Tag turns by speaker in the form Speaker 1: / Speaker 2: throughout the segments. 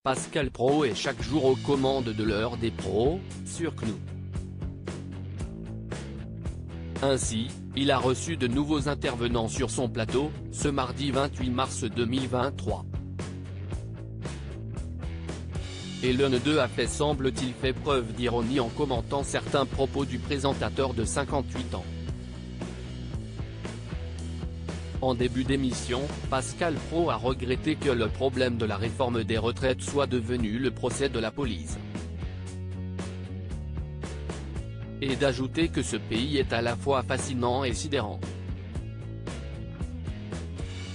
Speaker 1: Pascal Praud est chaque jour aux commandes de l'heure des pros, sur CNews. Ainsi, il a reçu de nouveaux intervenants sur son plateau, ce mardi 28 mars 2023. Et l'un d'eux a fait semble-t-il fait preuve d'ironie en commentant certains propos du présentateur de 58 ans. En début d'émission, Pascal Praud a regretté que le problème de la réforme des retraites soit devenu le procès de la police. Et d'ajouter que ce pays est à la fois fascinant et sidérant.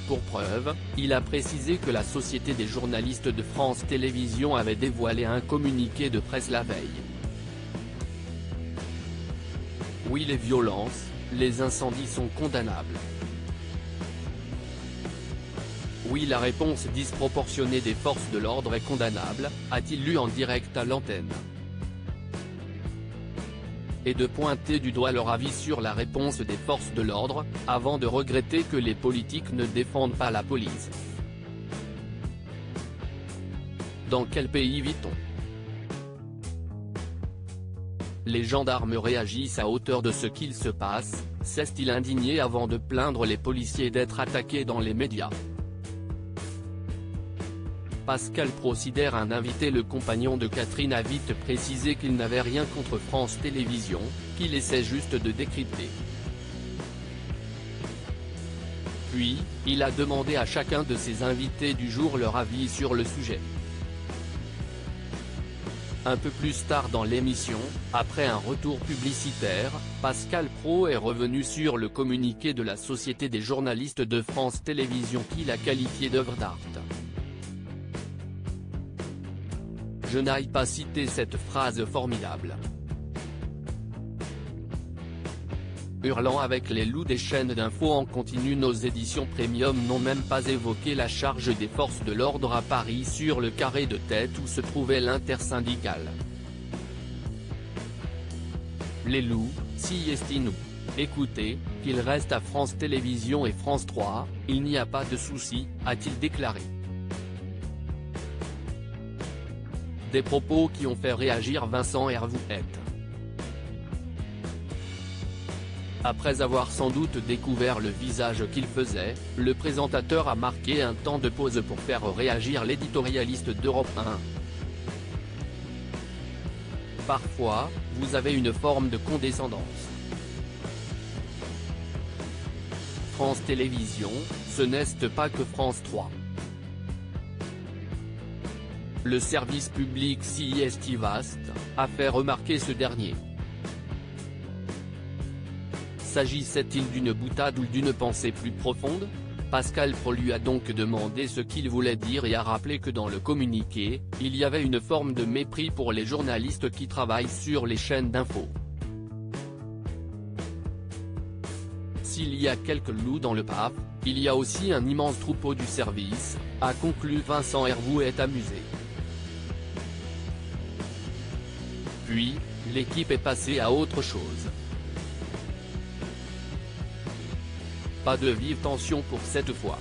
Speaker 1: Pour preuve, il a précisé que la Société des journalistes de France Télévisions avait dévoilé un communiqué de presse la veille. Oui, les violences, les incendies sont condamnables. Oui, la réponse disproportionnée des forces de l'ordre est condamnable, a-t-il lu en direct à l'antenne. Et de pointer du doigt leur avis sur la réponse des forces de l'ordre, avant de regretter que les politiques ne défendent pas la police. Dans quel pays vit-on? Les gendarmes réagissent à hauteur de ce qu'il se passe, s'est-il indigné avant de plaindre les policiers d'être attaqués dans les médias. Pascal Praud, un invité, le compagnon de Catherine, a vite précisé qu'il n'avait rien contre France Télévisions, qu'il essaie juste de décrypter. Puis, il a demandé à chacun de ses invités du jour leur avis sur le sujet. Un peu plus tard dans l'émission, après un retour publicitaire, Pascal Praud est revenu sur le communiqué de la Société des journalistes de France Télévisions qu'il a qualifié d'œuvre d'art. Je n'aille pas citer cette phrase formidable. Hurlant avec les loups des chaînes d'infos en continu, nos éditions premium n'ont même pas évoqué la charge des forces de l'ordre à Paris sur le carré de tête où se trouvait l'intersyndicale. Les loups, si estiment. Écoutez, qu'ils restent à France Télévisions et France 3, il n'y a pas de souci, a-t-il déclaré. Des propos qui ont fait réagir Vincent Hervouet. Après avoir sans doute découvert le visage qu'il faisait, le présentateur a marqué un temps de pause pour faire réagir l'éditorialiste d'Europe 1. Parfois, vous avez une forme de condescendance. France Télévisions, ce n'est pas que France 3. Le service public si est vaste, a fait remarquer ce dernier. S'agissait-il d'une boutade ou d'une pensée plus profonde? Pascal Praud lui a donc demandé ce qu'il voulait dire et a rappelé que dans le communiqué, il y avait une forme de mépris pour les journalistes qui travaillent sur les chaînes d'infos. S'il y a quelques loups dans le paf, il y a aussi un immense troupeau du service, a conclu Vincent Hervouet amusé. Puis, l'équipe est passée à autre chose. Pas de vive tension pour cette fois.